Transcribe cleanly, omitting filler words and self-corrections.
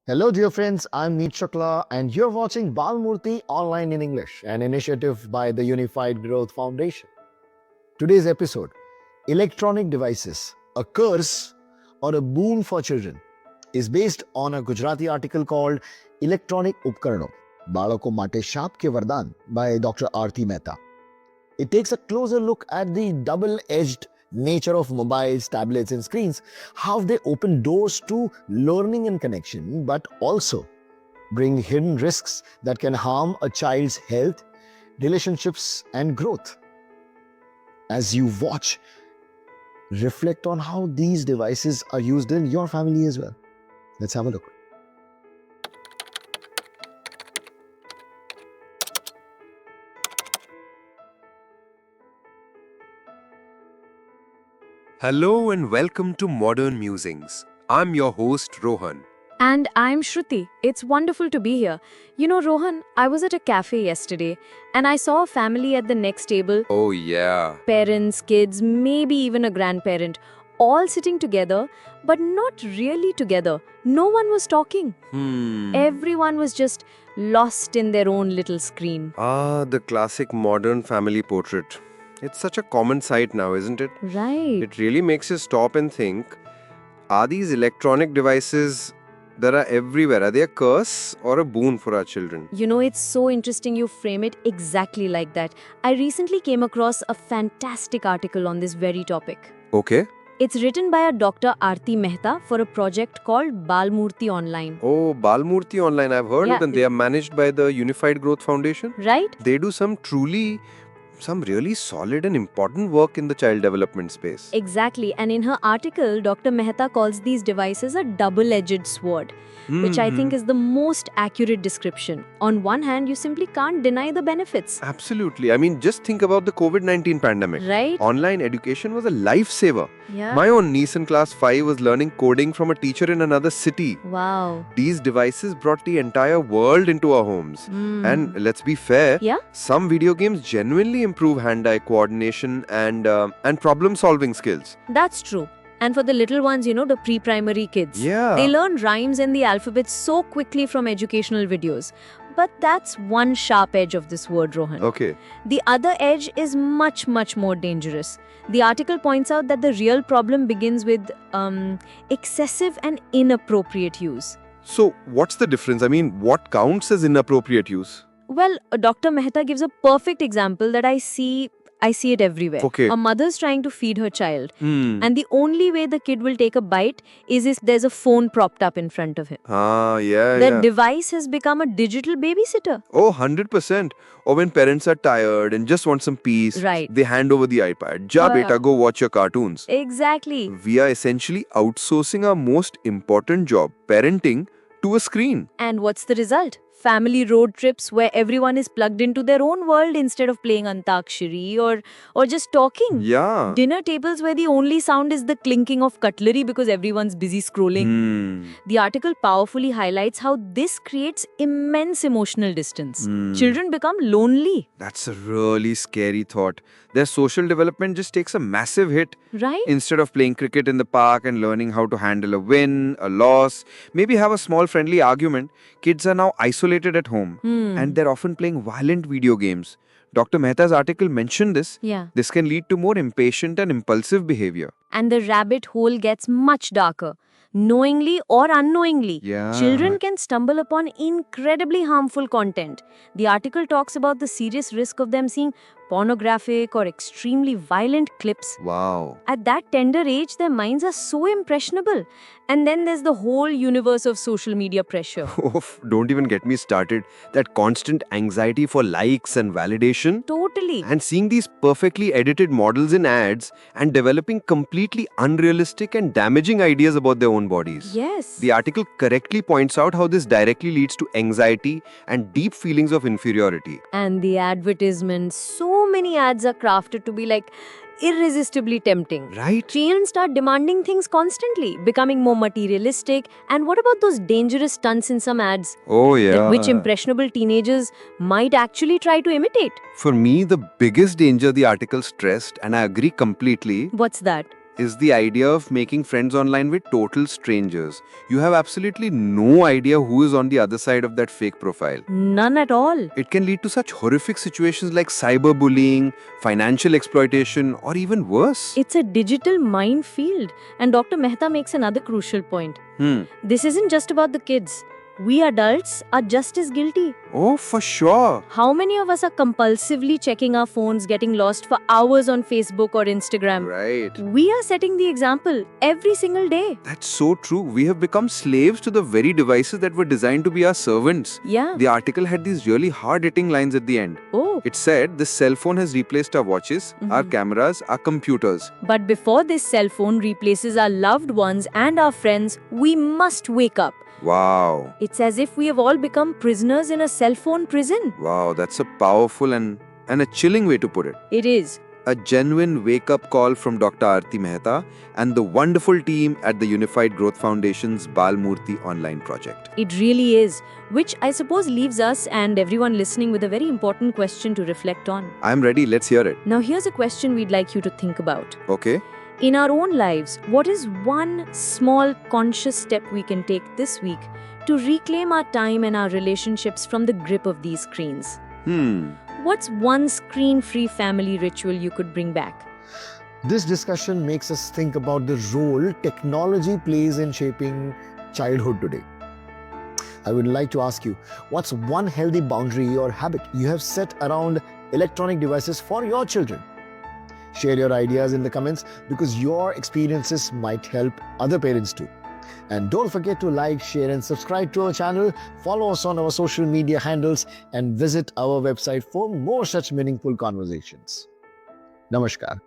Hello, dear friends. I'm Neet Shukla, and you're watching Balmurti Online in English, an initiative by the Unified Growth Foundation. Today's episode: Electronic Devices, a curse or a boon for children, is based on a Gujarati article called Electronic Upkarano, Balako Mate Shaap Ke Vardhan by Dr. Aarti Mehta. It takes a closer look at the double edged nature of mobiles, tablets, and screens, how they open doors to learning and connection, but also bring hidden risks that can harm a child's health, relationships, and growth. As you watch, reflect on how these devices are used in your family as well. Let's have a look. Hello and welcome to Modern Musings. I'm your host Rohan. And I'm Shruti. It's wonderful to be here. You know, Rohan, I was at a cafe yesterday and I saw a family at the next table, Oh yeah. parents, kids, maybe even a grandparent, all sitting together, but not really together. No one was talking. Everyone was just lost in their own little screen. The classic modern family portrait. It's such a common sight now, isn't it? Right. It really makes you stop and think, are these electronic devices that are everywhere, are they a curse or a boon for our children? You know, it's so interesting you frame it exactly like that. I recently came across a fantastic article on this very topic. Okay. It's written by a Dr. Aarti Mehta for a project called Balmurti Online. Oh, Balmurti Online, I've heard Yeah, of them. They are managed by the Unified Growth Foundation. Right? They do some really solid and important work in the child development space. Exactly. And in her article, Dr. Mehta calls these devices a double-edged sword, which I think is the most accurate description. On one hand, you simply can't deny the benefits. Absolutely. I mean, just think about the COVID-19 pandemic. Right? Online education was a lifesaver. Yeah. My own niece in class 5 was learning coding from a teacher in another city. Wow. These devices brought the entire world into our homes. And let's be fair, Yeah? some video games genuinely improve hand-eye coordination and problem-solving skills. That's true. And for the little ones, the pre-primary kids. Yeah. They learn rhymes and the alphabet so quickly from educational videos. But that's one sharp edge of this word, Rohan. Okay. The other edge is much, much more dangerous. The article points out that the real problem begins with excessive and inappropriate use. So, what's the difference? I mean, what counts as inappropriate use? Well, Dr. Mehta gives a perfect example that I see it everywhere. Okay. A mother's trying to feed her child, and the only way the kid will take a bite is if there's a phone propped up in front of him. The device has become a digital babysitter. Oh, 100%. Or when parents are tired and just want some peace, Right. they hand over the iPad. Ja Yeah. beta, go watch your cartoons. Exactly. We are essentially outsourcing our most important job, parenting, to a screen. And what's the result? Family road trips where everyone is plugged into their own world instead of playing Antakshari or just talking. Yeah. Dinner tables where the only sound is the clinking of cutlery because everyone's busy scrolling. The article powerfully highlights how this creates immense emotional distance. Children become lonely, That's a really scary thought. Their social development just takes a massive hit. right? Instead of playing cricket in the park and learning how to handle a win, a loss, maybe have a small friendly argument, kids are now isolated at home and they're often playing violent video games. Dr. Mehta's article mentioned this. Yeah. This can lead to more impatient and impulsive behavior. And the rabbit hole gets much darker. Knowingly or unknowingly, Yeah. children can stumble upon incredibly harmful content. The article talks about the serious risk of them seeing pornographic or extremely violent clips. Wow. At that tender age, their minds are so impressionable. And then there's the whole universe of social media pressure. Oof, don't even get me started. That constant anxiety for likes and validation. Totally. And seeing these perfectly edited models in ads and developing completely unrealistic and damaging ideas about their own bodies. Yes. The article correctly points out how this directly leads to anxiety and deep feelings of inferiority. And the advertisements, so many ads are crafted to be like irresistibly tempting. Right? Children start demanding things constantly, becoming more materialistic. And what about those dangerous stunts in some ads? Oh, yeah. Which impressionable teenagers might actually try to imitate? For me, the biggest danger the article stressed, and I agree completely, What's that? is the idea of making friends online with total strangers. You have absolutely no idea who is on the other side of that fake profile. None at all. It can lead to such horrific situations like cyberbullying, financial exploitation, or even worse. It's a digital minefield. And Dr. Mehta makes another crucial point. This isn't just about the kids. We adults are just as guilty. Oh, for sure. How many of us are compulsively checking our phones, getting lost for hours on Facebook or Instagram? Right. We are setting the example every single day. That's so true. We have become slaves to the very devices that were designed to be our servants. Yeah. The article had these really hard-hitting lines at the end. Oh. It said, this cell phone has replaced our watches, our cameras, our computers. But before this cell phone replaces our loved ones and our friends, we must wake up. Wow. It's as if we have all become prisoners in a cell phone prison. Wow, that's a powerful and a chilling way to put it. It is. A genuine wake-up call from Dr. Aarti Mehta and the wonderful team at the Unified Growth Foundation's Balmurti online project. It really is. Which I suppose leaves us and everyone listening with a very important question to reflect on. I'm ready, let's hear it. Now here's a question we'd like you to think about. Okay. In our own lives, what is one small conscious step we can take this week to reclaim our time and our relationships from the grip of these screens? What's one screen-free family ritual you could bring back? This discussion makes us think about the role technology plays in shaping childhood today. I would like to ask you, what's one healthy boundary or habit you have set around electronic devices for your children? Share your ideas in the comments because your experiences might help other parents too. And don't forget to like, share and subscribe to our channel, follow us on our social media handles and visit our website for more such meaningful conversations. Namaskar.